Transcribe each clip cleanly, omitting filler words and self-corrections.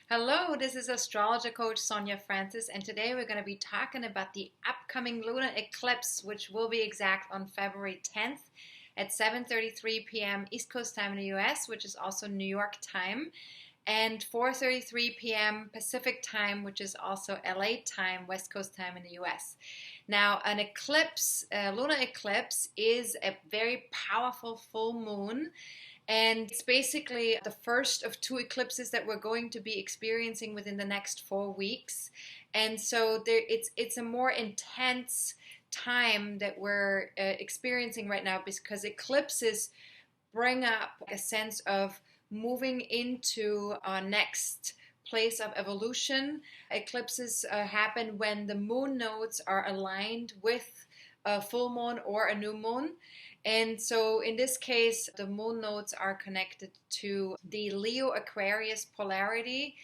Hello, this is astrologer coach Sonja Francis, and today we're going to be talking about the upcoming lunar eclipse, which will be exact on February 10th at 7:33 p.m. East Coast time in the US, which is also New York time, and 4:33 p.m. Pacific time, which is also LA time, West Coast time in the US. Now, an eclipse, lunar eclipse, is a very powerful full moon. And it's basically the first of two eclipses that we're going to be experiencing within the next 4 weeks. And so it's a more intense time that we're experiencing right now, because eclipses bring up a sense of moving into our next place of evolution. Eclipses happen when the moon nodes are aligned with a full moon or a new moon. And so in this case, the moon nodes are connected to the Leo-Aquarius polarity.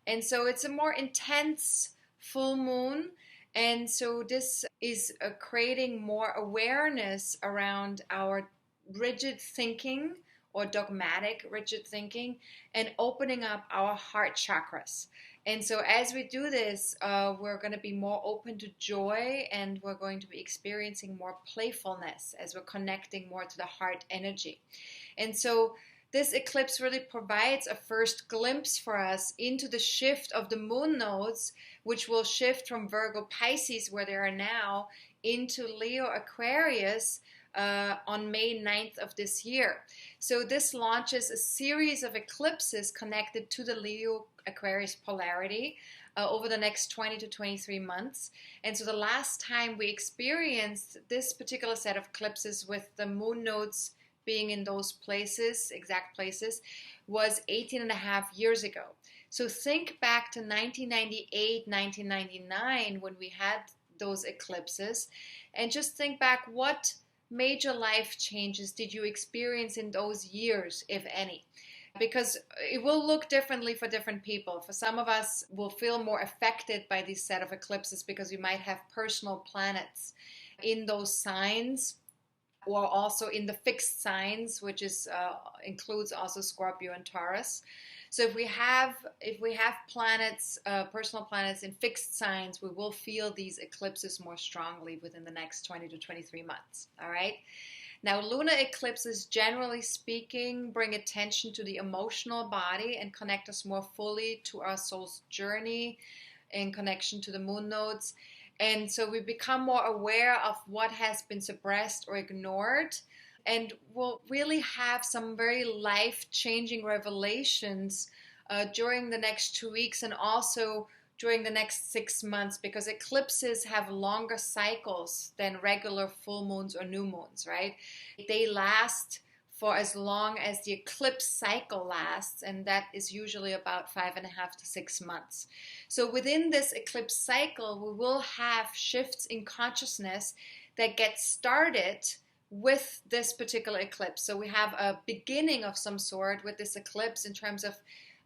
And so it's a more intense full moon. And so this is creating more awareness around our rigid thinking or dogmatic rigid thinking, and opening up our heart chakras. And so as we do this, we're going to be more open to joy, and we're going to be experiencing more playfulness as we're connecting more to the heart energy. And so this eclipse really provides a first glimpse for us into the shift of the moon nodes, which will shift from Virgo Pisces, where they are now, into Leo Aquarius on May 9th of this year. So this launches a series of eclipses connected to the Leo Aquarius polarity over the next 20 to 23 months. And so the last time we experienced this particular set of eclipses with the moon nodes being in those places, exact places, was 18 and a half years ago. So think back to 1998, 1999 when we had those eclipses, and just think back, what major life changes did you experience in those years, if any? Because it will look differently for different people. For some of us, we'll feel more affected by this set of eclipses because we might have personal planets in those signs, or also in the fixed signs, which is includes also Scorpio and Taurus. So if we have planets, personal planets in fixed signs, we will feel these eclipses more strongly within the next 20 to 23 months. All right. Now, lunar eclipses, generally speaking, bring attention to the emotional body and connect us more fully to our soul's journey in connection to the moon nodes. And so we become more aware of what has been suppressed or ignored, and we'll really have some very life-changing revelations during the next 2 weeks, and also during the next 6 months, because eclipses have longer cycles than regular full moons or new moons, right? They last for as long as the eclipse cycle lasts, and that is usually about 5.5 to 6 months. So within this eclipse cycle, we will have shifts in consciousness that get started with this particular eclipse. So we have a beginning of some sort with this eclipse in terms of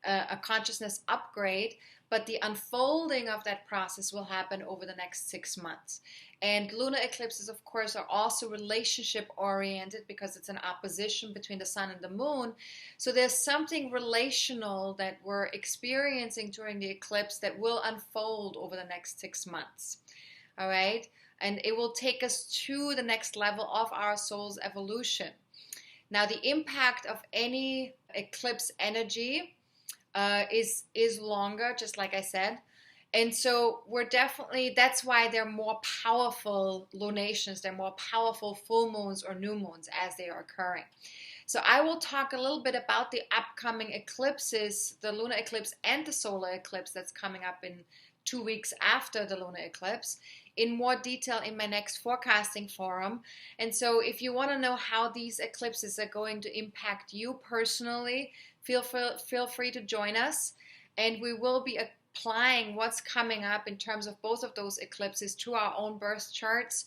a consciousness upgrade, but the unfolding of that process will happen over the next 6 months. And lunar eclipses, of course, are also relationship oriented because it's an opposition between the sun and the moon. So there's something relational that we're experiencing during the eclipse that will unfold over the next 6 months. All right. And it will take us to the next level of our soul's evolution. Now, the impact of any eclipse energy is longer, just like I said. And so that's why they're more powerful lunations, they're more powerful full moons or new moons as they are occurring. So I will talk a little bit about the upcoming eclipses, the lunar eclipse and the solar eclipse that's coming up in 2 weeks after the lunar eclipse, in more detail in my next forecasting forum. And so if you want to know how these eclipses are going to impact you personally, feel free to join us, and we will be applying what's coming up in terms of both of those eclipses to our own birth charts.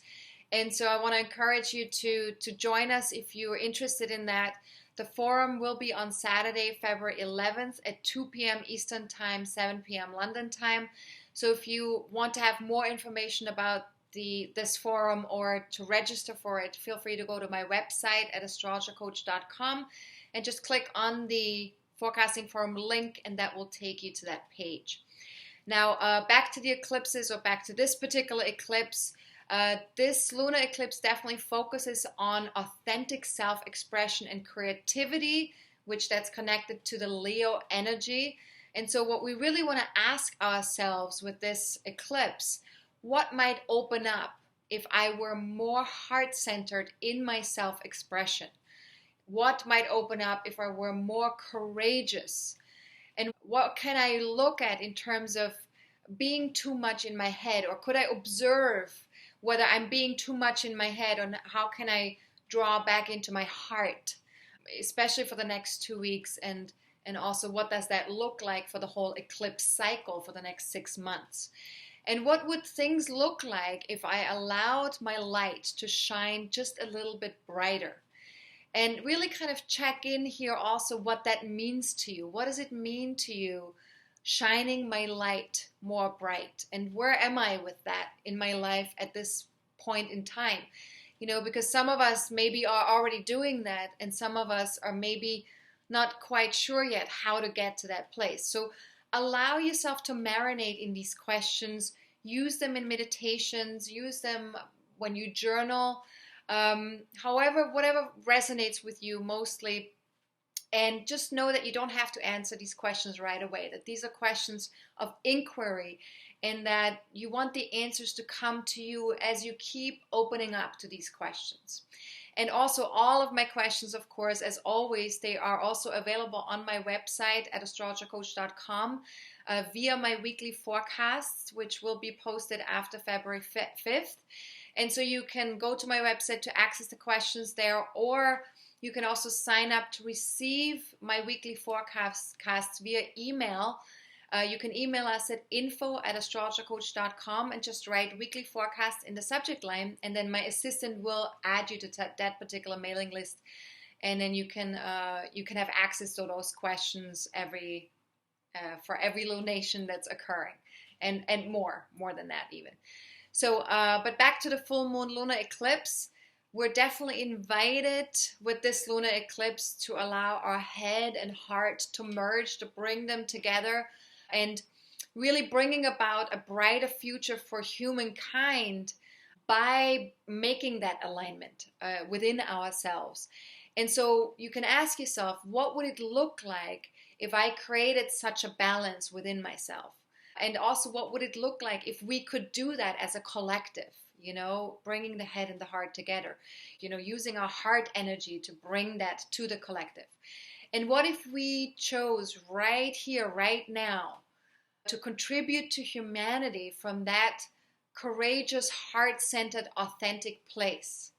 And so I want to encourage you to join us if you're interested in that. The forum will be on Saturday, February 11th at 2 p.m. Eastern Time, 7 p.m. London Time. So if you want to have more information about this forum or to register for it, feel free to go to my website at astrologercoach.com and just click on the forecasting forum link, and that will take you to that page. Now, back to the eclipses, or back to this particular eclipse. This lunar eclipse definitely focuses on authentic self-expression and creativity, which that's connected to the Leo energy. And so what we really want to ask ourselves with this eclipse, what might open up if I were more heart-centered in my self-expression? What might open up if I were more courageous? And what can I look at in terms of being too much in my head? Or could I observe whether I'm being too much in my head, or how can I draw back into my heart, especially for the next 2 weeks, and also what does that look like for the whole eclipse cycle for the next 6 months? And what would things look like if I allowed my light to shine just a little bit brighter? And really kind of check in here also what that means to you. What does it mean to you shining my light more bright? And where am I with that in my life at this point in time? Because some of us maybe are already doing that, and some of us are maybe not quite sure yet how to get to that place. So allow yourself to marinate in these questions. Use them in meditations. Use them when you journal. However, whatever resonates with you mostly. And just know that you don't have to answer these questions right away, that these are questions of inquiry, and that you want the answers to come to you as you keep opening up to these questions. And also all of my questions, of course, as always, they are also available on my website at astrologercoach.com via my weekly forecasts, which will be posted after February 5th. And so you can go to my website to access the questions there, or you can also sign up to receive my weekly forecasts via email. You can email us at info@astrologercoach.com and just write weekly forecast in the subject line, and then my assistant will add you to that particular mailing list, and then you can have access to those questions for every lunation that's occurring, and more than that even. So, but back to the full moon lunar eclipse. We're definitely invited with this lunar eclipse to allow our head and heart to merge, to bring them together, and really bringing about a brighter future for humankind by making that alignment within ourselves. And so you can ask yourself, what would it look like if I created such a balance within myself? And also, what would it look like if we could do that as a collective? Bringing the head and the heart together, using our heart energy to bring that to the collective. And what if we chose right here, right now, to contribute to humanity from that courageous, heart-centered, authentic place,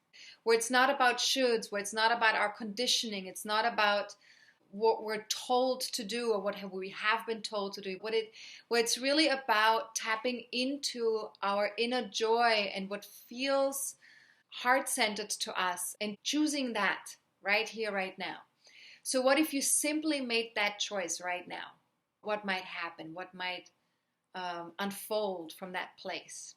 where it's not about shoulds, where it's not about our conditioning, it's not about what we're told to do or what we have been told to do, where it's really about tapping into our inner joy and what feels heart-centered to us, and choosing that right here, right now. So what if you simply made that choice right now? What might happen? What might unfold from that place?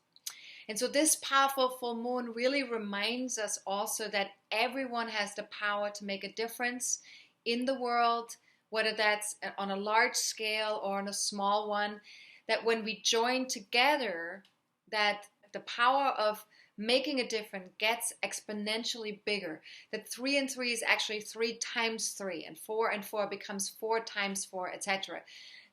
And so this powerful full moon really reminds us also that everyone has the power to make a difference in the world, whether that's on a large scale or on a small one, that when we join together, that the power of making a difference gets exponentially bigger. That 3 and 3 is actually 3 times 3, and 4 and 4 becomes 4 times 4, etc.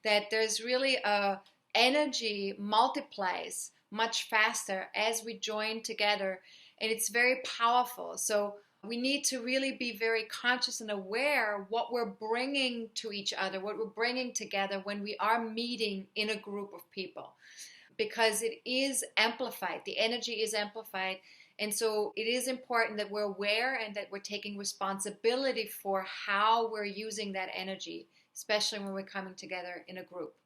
That there's really a energy multiplies much faster as we join together, and it's very powerful. So we need to really be very conscious and aware what we're bringing to each other, what we're bringing together when we are meeting in a group of people, because it is amplified. The energy is amplified. And so it is important that we're aware and that we're taking responsibility for how we're using that energy, especially when we're coming together in a group.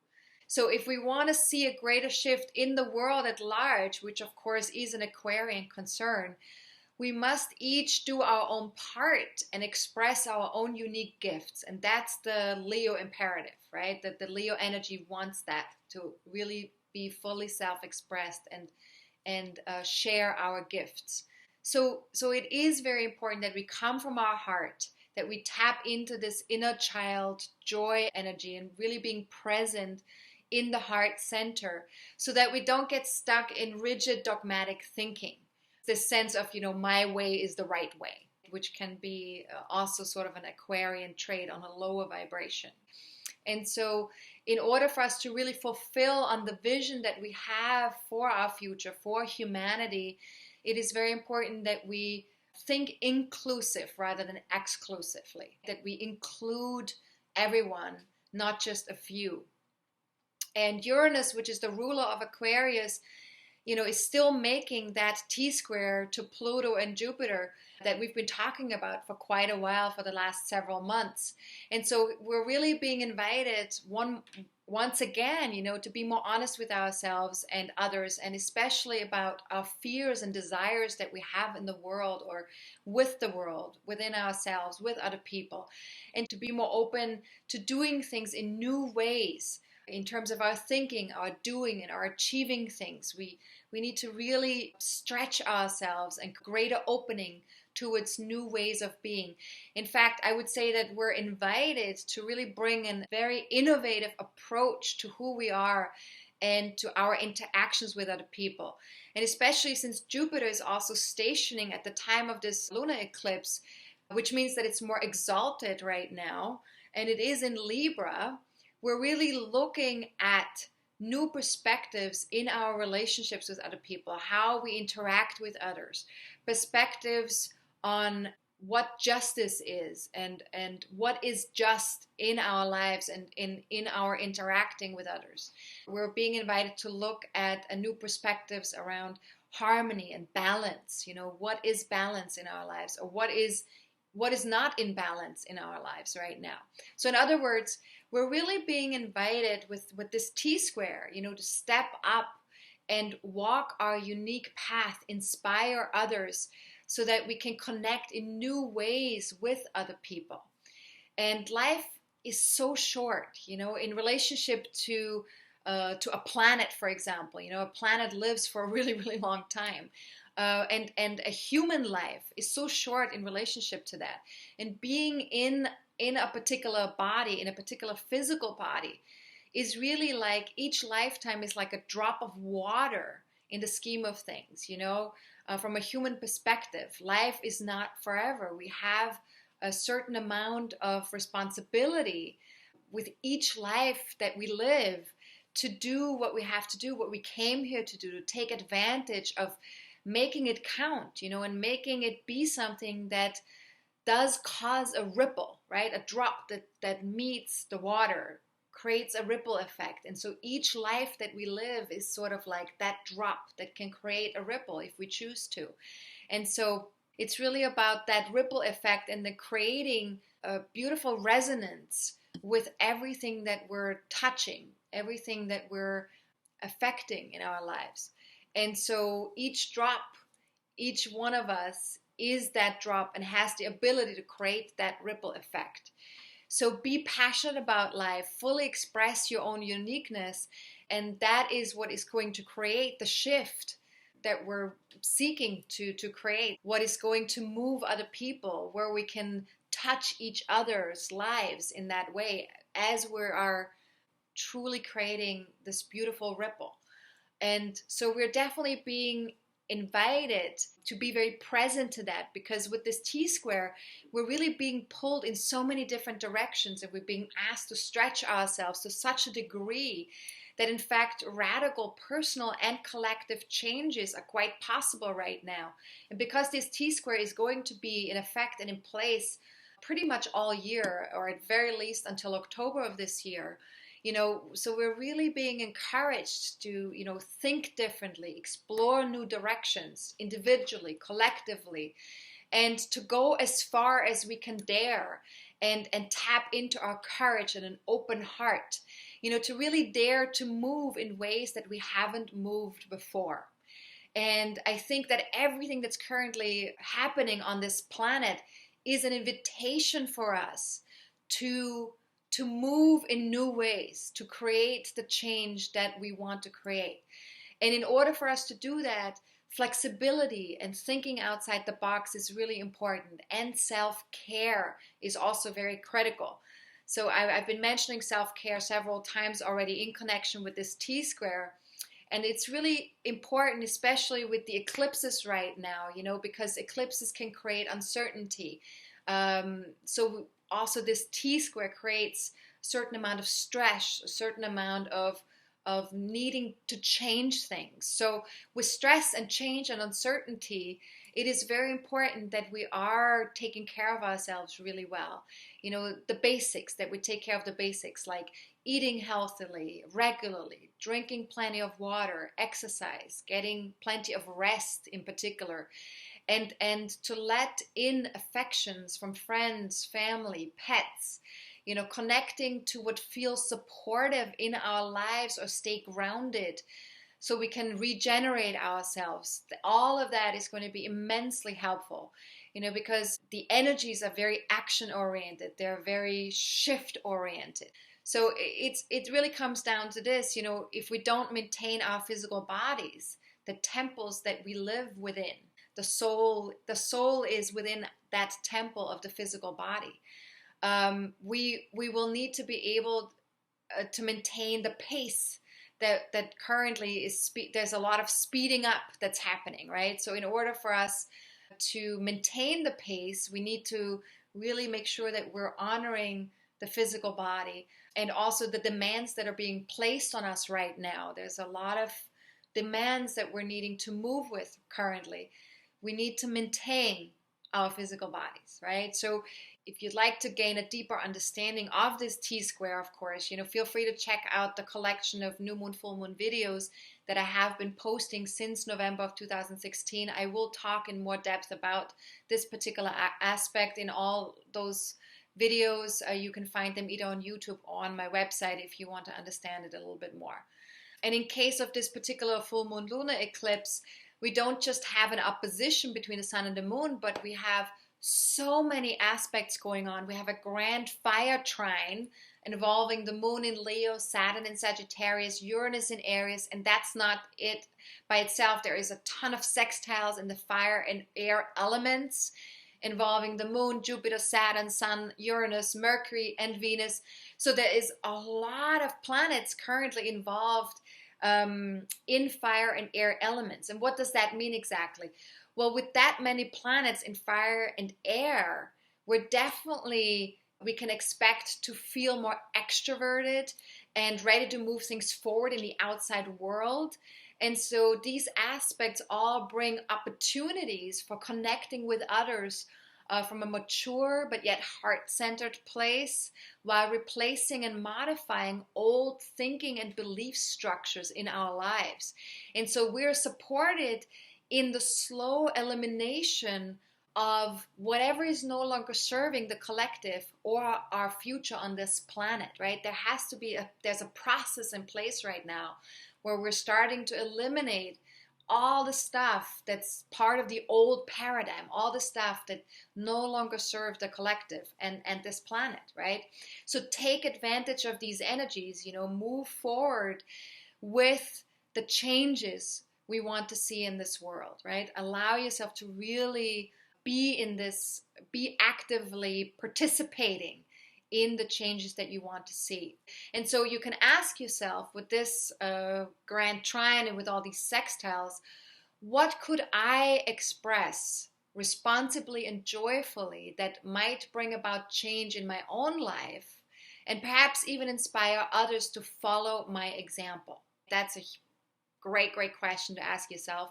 So if we want to see a greater shift in the world at large, which of course is an Aquarian concern, we must each do our own part and express our own unique gifts. And that's the Leo imperative, right? That the Leo energy wants that, to really be fully self-expressed and share our gifts. So it is very important that we come from our heart, that we tap into this inner child joy energy and really being present in the heart center so that we don't get stuck in rigid dogmatic thinking. This sense of, my way is the right way, which can be also sort of an Aquarian trait on a lower vibration. And so in order for us to really fulfill on the vision that we have for our future, for humanity, it is very important that we think inclusive rather than exclusively, that we include everyone, not just a few. And Uranus, which is the ruler of Aquarius, is still making that T-square to Pluto and Jupiter that we've been talking about for quite a while, for the last several months. And so we're really being invited once again, to be more honest with ourselves and others, and especially about our fears and desires that we have in the world or with the world, within ourselves, with other people, and to be more open to doing things in new ways. In terms of our thinking, our doing, and our achieving things, we need to really stretch ourselves and greater opening towards new ways of being. In fact, I would say that we're invited to really bring a very innovative approach to who we are and to our interactions with other people. And especially since Jupiter is also stationing at the time of this lunar eclipse, which means that it's more exalted right now, and it is in Libra, we're really looking at new perspectives in our relationships with other people, how we interact with others, perspectives on what justice is and what is just in our lives and in our interacting with others. We're being invited to look at new perspectives around harmony and balance. What is balance in our lives, or what is not in balance in our lives right now. So in other words, we're really being invited with this T-square, to step up and walk our unique path, inspire others so that we can connect in new ways with other people. And life is so short, in relationship to a planet, for example. A planet lives for a really, really long time. And a human life is so short in relationship to that. And being in a particular body, in a particular physical body, is really like each lifetime is like a drop of water in the scheme of things. From a human perspective, life is not forever. We have a certain amount of responsibility with each life that we live to do what we have to do, what we came here to do, to take advantage of making it count, and making it be something that does cause a ripple, right? A drop that meets the water creates a ripple effect. And so each life that we live is sort of like that drop that can create a ripple if we choose to. And so it's really about that ripple effect and the creating a beautiful resonance with everything that we're touching, everything that we're affecting in our lives. And so each drop, each one of us is that drop and has the ability to create that ripple effect. So be passionate about life, fully express your own uniqueness, and that is what is going to create the shift that we're seeking to create, what is going to move other people, where we can touch each other's lives in that way as we are truly creating this beautiful ripple. And so we're definitely being invited to be very present to that, because with this T-square, we're really being pulled in so many different directions, and we're being asked to stretch ourselves to such a degree that in fact radical personal and collective changes are quite possible right now. And because this T-square is going to be in effect and in place pretty much all year, or at very least until October of this year, so we're really being encouraged to, think differently, explore new directions individually, collectively, and to go as far as we can dare and tap into our courage and an open heart, to really dare to move in ways that we haven't moved before. And I think that everything that's currently happening on this planet is an invitation for us to move in new ways, to create the change that we want to create. And in order for us to do that, flexibility and thinking outside the box is really important, and self-care is also very critical. So I've been mentioning self-care several times already in connection with this T-square. And it's really important, especially with the eclipses right now, because eclipses can create uncertainty. So also this T-square creates a certain amount of stress, a certain amount of needing to change things. So with stress and change and uncertainty, it is very important that we are taking care of ourselves really well. The basics, that we take care of the basics, like eating healthily, regularly, drinking plenty of water, exercise, getting plenty of rest in particular, and to let in affections from friends, family, pets, connecting to what feels supportive in our lives, or stay grounded so we can regenerate ourselves. All of that is going to be immensely helpful, because the energies are very action oriented. They're very shift oriented. So it really comes down to this, if we don't maintain our physical bodies, the temples that we live within, the soul is within that temple of the physical body. We will need to be able to maintain the pace that currently is. There's a lot of speeding up that's happening, right? So in order for us to maintain the pace, we need to really make sure that we're honoring the physical body, and also the demands that are being placed on us right now. There's a lot of demands that we're needing to move with currently. We need to maintain our physical bodies, right? So if you'd like to gain a deeper understanding of this T-square, of course, feel free to check out the collection of new moon, full moon videos that I have been posting since November of 2016. I will talk in more depth about this particular aspect in all those videos. You can find them either on YouTube or on my website if you want to understand it a little bit more. And in case of this particular full moon lunar eclipse, we don't just have an opposition between the sun and the moon, but we have so many aspects going on. We have a grand fire trine involving the moon in Leo, Saturn in Sagittarius, Uranus in Aries, and that's not it by itself. There is a ton of sextiles in the fire and air elements involving the moon, Jupiter, Saturn, Sun, Uranus, Mercury, and Venus. So there is a lot of planets currently involved in fire and air elements. And what does that mean exactly? Well, with that many planets in fire and air, we can expect to feel more extroverted and ready to move things forward in the outside world. And so these aspects all bring opportunities for connecting with others from a mature but yet heart-centered place, while replacing and modifying old thinking and belief structures in our lives. And so we're supported in the slow elimination of whatever is no longer serving the collective or our future on this planet, right? There's a process in place right now where we're starting to eliminate all the stuff that's part of the old paradigm, all the stuff that no longer serves the collective and this planet, right? So take advantage of these energies, move forward with the changes we want to see in this world, right? Allow yourself to really be actively participating in the changes that you want to see. And so you can ask yourself, with this grand trine and with all these sextiles, what could I express responsibly and joyfully that might bring about change in my own life, and perhaps even inspire others to follow my example? That's a great question to ask yourself.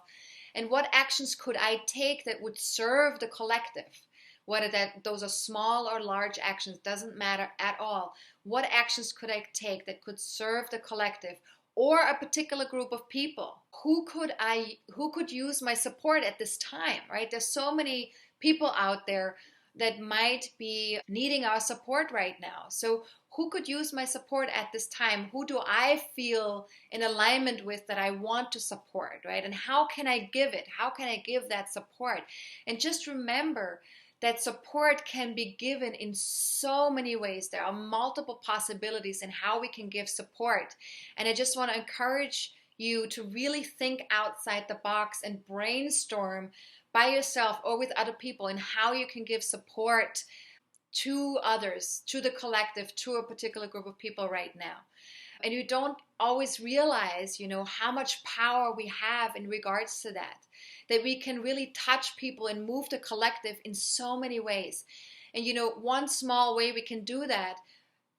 And what actions could I take that would serve the collective? Whether those are small or large actions, doesn't matter at all. What actions could I take that could serve the collective or a particular group of people? Who could use my support at this time, right? There's so many people out there that might be needing our support right now. So who could use my support at this time? Who do I feel in alignment with that I want to support, right? And how can I give it? How can I give that support? And just remember that support can be given in so many ways. There are multiple possibilities in how we can give support. And I just want to encourage you to really think outside the box and brainstorm by yourself or with other people in how you can give support to others, to the collective, to a particular group of people right now. And you don't always realize, how much power we have in regards to that we can really touch people and move the collective in so many ways. And, one small way we can do that,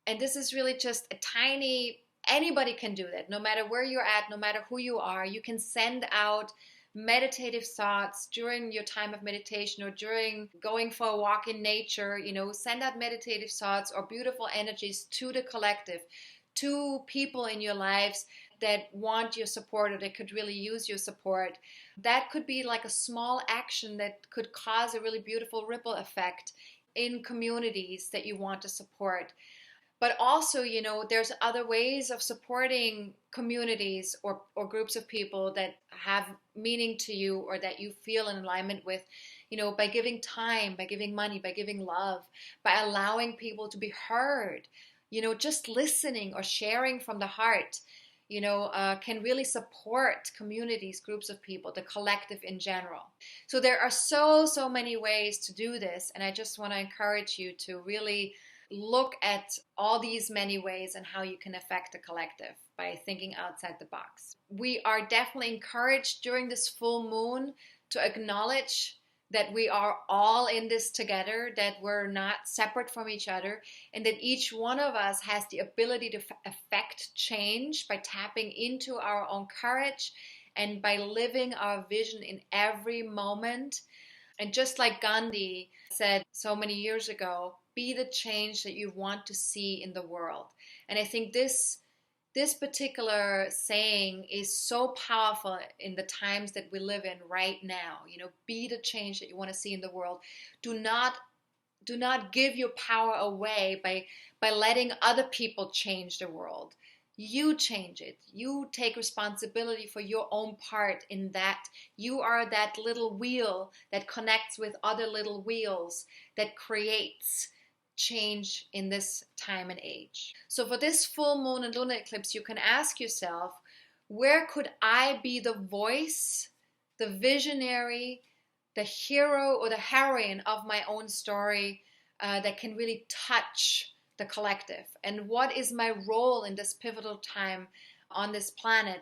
and this is really just a tiny, anybody can do that, no matter where you're at, no matter who you are, you can send out meditative thoughts during your time of meditation or during going for a walk in nature, send out meditative thoughts or beautiful energies to the collective, to people in your lives that want your support or that could really use your support. That could be like a small action that could cause a really beautiful ripple effect in communities that you want to support. But also, there's other ways of supporting communities or groups of people that have meaning to you or that you feel in alignment with, by giving time, by giving money, by giving love, by allowing people to be heard, just listening or sharing from the heart, can really support communities, groups of people, the collective in general. So there are so many ways to do this. And I just want to encourage you to really look at all these many ways and how you can affect the collective by thinking outside the box. We are definitely encouraged during this full moon to acknowledge that we are all in this together, that we're not separate from each other, and that each one of us has the ability to affect change by tapping into our own courage and by living our vision in every moment. And just like Gandhi said so many years ago, be the change that you want to see in the world. And I think this particular saying is so powerful in the times that we live in right now. Be the change that you want to see in the world. Do not give your power away by letting other people change the world. You change it. You take responsibility for your own part in that. You are that little wheel that connects with other little wheels that creates change in this time and age. So for this full moon and lunar eclipse, you can ask yourself, where could I be the voice, the visionary, the hero or the heroine of my own story that can really touch the collective? And what is my role in this pivotal time on this planet?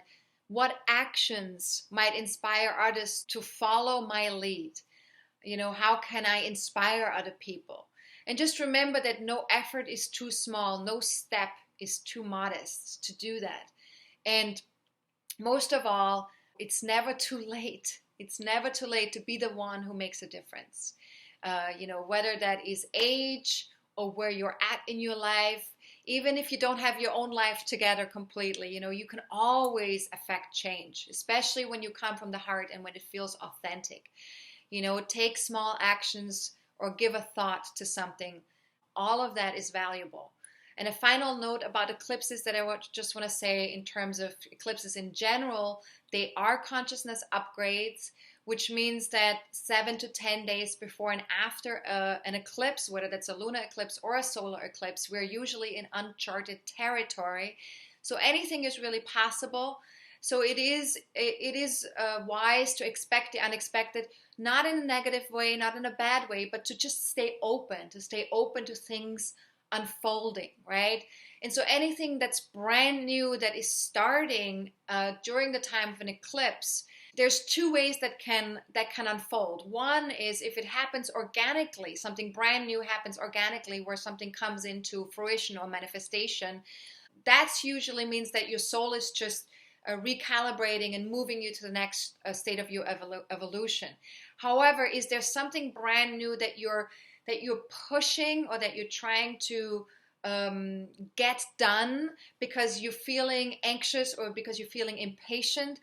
What actions might inspire others to follow my lead? How can I inspire other people? And just remember that no effort is too small, no step is too modest to do that. And most of all, it's never too late. It's never too late to be the one who makes a difference. Whether that is age or where you're at in your life, even if you don't have your own life together completely, you can always affect change, especially when you come from the heart and when it feels authentic. Take small actions or give a thought to something. All of that is valuable. And a final note about eclipses that I just want to say in terms of eclipses in general, they are consciousness upgrades, which means that 7 to 10 days before and after an eclipse, whether that's a lunar eclipse or a solar eclipse, we're usually in uncharted territory. So anything is really possible. So it is wise to expect the unexpected, not in a negative way, not in a bad way, but to just stay open to things unfolding, right? And so anything that's brand new that is starting during the time of an eclipse, there's two ways that can unfold. One is if it happens organically, something brand new happens organically where something comes into fruition or manifestation. That usually means that your soul is just recalibrating and moving you to the next state of your evolution. However, is there something brand new that you're pushing or that you're trying to get done because you're feeling anxious or because you're feeling impatient?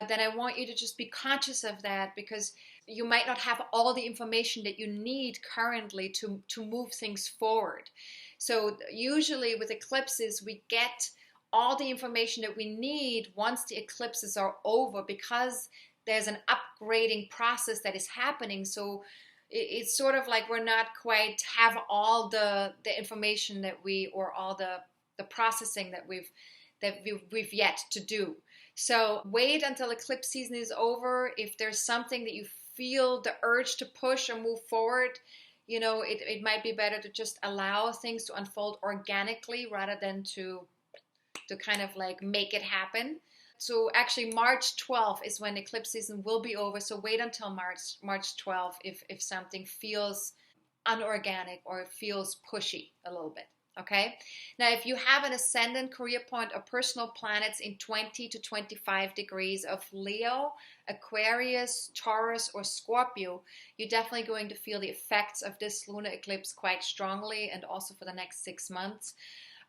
Then I want you to just be conscious of that, because you might not have all the information that you need currently to move things forward. So usually with eclipses, we get all the information that we need once the eclipses are over, because there's an upgrading process that is happening. So it's sort of like we're not quite have all the information or all the processing that we've yet to do. So wait until eclipse season is over. If there's something that you feel the urge to push or move forward, it might be better to just allow things to unfold organically rather than to kind of like make it happen. So actually March 12th is when eclipse season will be over. So wait until March 12th if something feels unorganic or feels pushy a little bit. Okay. Now, if you have an ascendant, career point, or personal planets in 20 to 25 degrees of Leo, Aquarius, Taurus, or Scorpio, you're definitely going to feel the effects of this lunar eclipse quite strongly, and also for the next 6 months.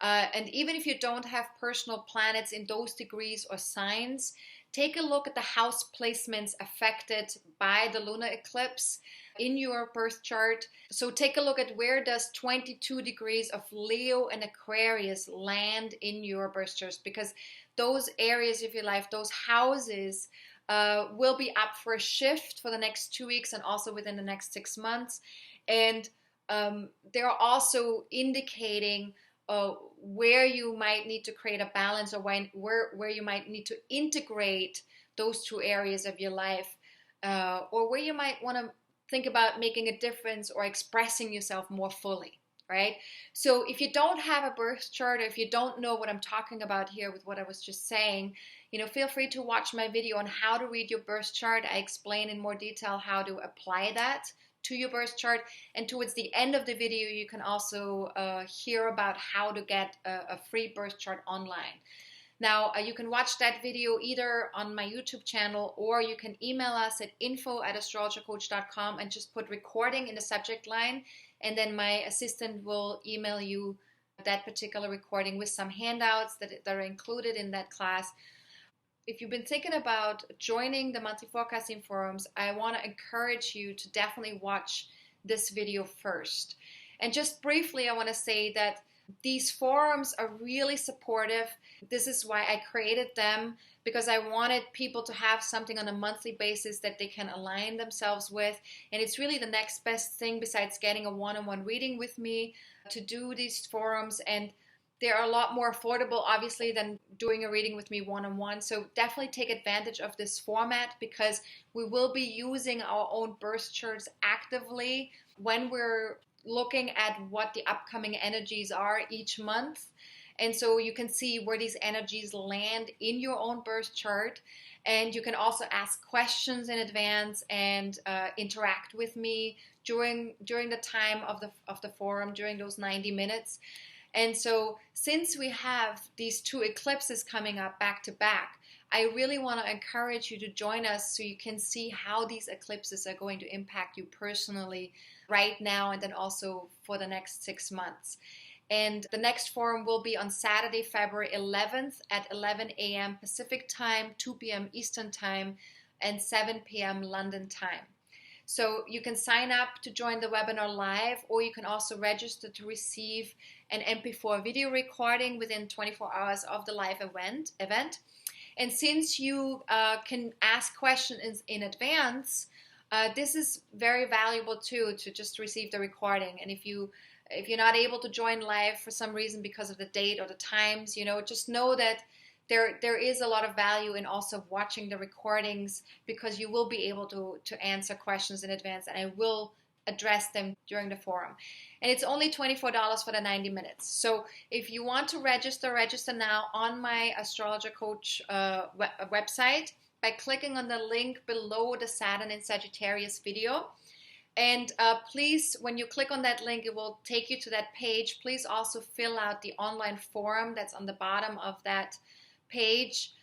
And even if you don't have personal planets in those degrees or signs, take a look at the house placements affected by the lunar eclipse in your birth chart. So take a look at where does 22 degrees of Leo and Aquarius land in your birth chart, because those areas of your life, those houses, will be up for a shift for the next 2 weeks and also within the next 6 months. And they're also indicating where you might need to create a balance, or where you might need to integrate those two areas of your life, or where you might want to think about making a difference or expressing yourself more fully, right? So if you don't have a birth chart, or if you don't know what I'm talking about here with what I was just saying, feel free to watch my video on how to read your birth chart. I explain in more detail how to apply that to your birth chart, and towards the end of the video you can also hear about how to get a free birth chart online. Now you can watch that video either on my YouTube channel, or you can email us at info@astrologercoach.com and just put recording in the subject line, and then my assistant will email you that particular recording with some handouts that are included in that class. If you've been thinking about joining the monthly forecasting forums, I want to encourage you to definitely watch this video first. And just briefly, I want to say that these forums are really supportive. This is why I created them, because I wanted people to have something on a monthly basis that they can align themselves with. And it's really the next best thing besides getting a one-on-one reading with me, to do these forums. And they're a lot more affordable, obviously, than doing a reading with me one-on-one. So definitely take advantage of this format, because we will be using our own birth charts actively when we're looking at what the upcoming energies are each month. And so you can see where these energies land in your own birth chart. And you can also ask questions in advance and interact with me during the time of the forum, during those 90 minutes. And so since we have these two eclipses coming up back to back, I really want to encourage you to join us so you can see how these eclipses are going to impact you personally right now, and then also for the next 6 months. And the next forum will be on Saturday, February 11th at 11 a.m. Pacific time, 2 p.m. Eastern time, and 7 p.m. London time. So you can sign up to join the webinar live, or you can also register to receive an MP4 video recording within 24 hours of the live event. And since you can ask questions in advance, this is very valuable too, to just receive the recording. And if you're not able to join live for some reason because of the date or the times, just know that there is a lot of value in also watching the recordings, because you will be able to answer questions in advance, and I will address them during the forum. And it's only $24 for the 90 minutes. So if you want to register now on my AstrologerCoach website by clicking on the link below the Saturn and Sagittarius video. And please, when you click on that link, it will take you to that page. Please also fill out the online forum that's on the bottom of that page,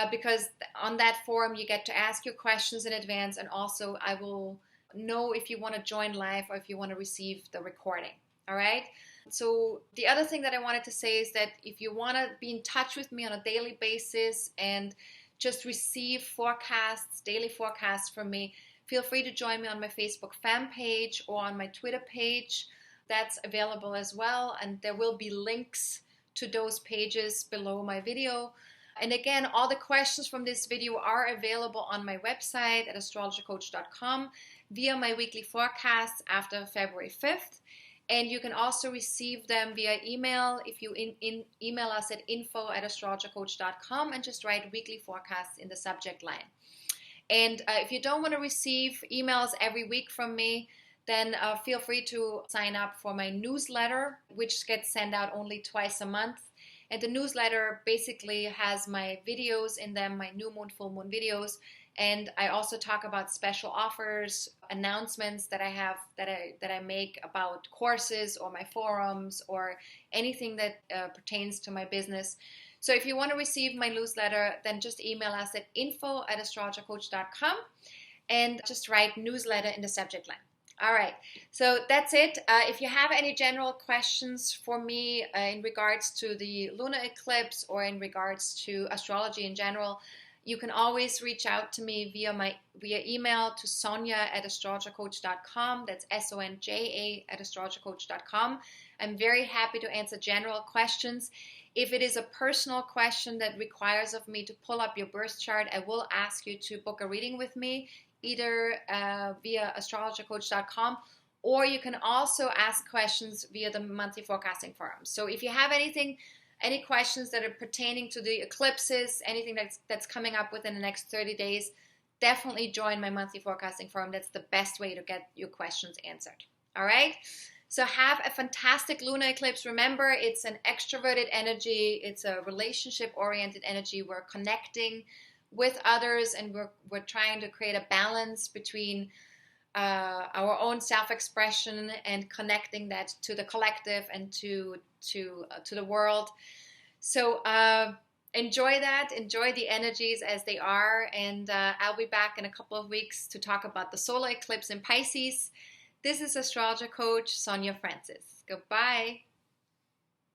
because on that forum you get to ask your questions in advance, and also I will know if you want to join live or if you want to receive the recording. All right. So the other thing that I wanted to say is that if you want to be in touch with me on a daily basis and just receive forecasts, daily forecasts from me, feel free to join me on my Facebook fan page or on my Twitter page. That's available as well, and there will be links to those pages below my video. And again, all the questions from this video are available on my website at astrologercoach.com via my weekly forecasts after February 5th. And you can also receive them via email if you email us at info@astrologercoach.com and just write weekly forecasts in the subject line. And if you don't want to receive emails every week from me, then feel free to sign up for my newsletter, which gets sent out only twice a month. And the newsletter basically has my videos in them, my new moon, full moon videos. And I also talk about special offers, announcements that I have, that I make about courses or my forums or anything that pertains to my business. So if you want to receive my newsletter, then just email us at info@astrologercoach.com and just write newsletter in the subject line. All right, so that's it. If you have any general questions for me in regards to the lunar eclipse or in regards to astrology in general, you can always reach out to me via email to sonja@astrologercoach.com. That's SONJA@astrologercoach.com. I'm very happy to answer general questions. If it is a personal question that requires of me to pull up your birth chart, I will ask you to book a reading with me, either via astrologercoach.com, or you can also ask questions via the monthly forecasting forum. So if you have any questions that are pertaining to the eclipses, anything that's coming up within the next 30 days, definitely join my monthly forecasting forum. That's the best way to get your questions answered. All right? So have a fantastic lunar eclipse. Remember, it's an extroverted energy. It's a relationship-oriented energy. We're connecting with others, and we're trying to create a balance between our own self-expression and connecting that to the collective and to the world. So enjoy that. Enjoy the energies as they are, and I'll be back in a couple of weeks to talk about the solar eclipse in Pisces. This is Astrologer Coach Sonja Francis. Goodbye.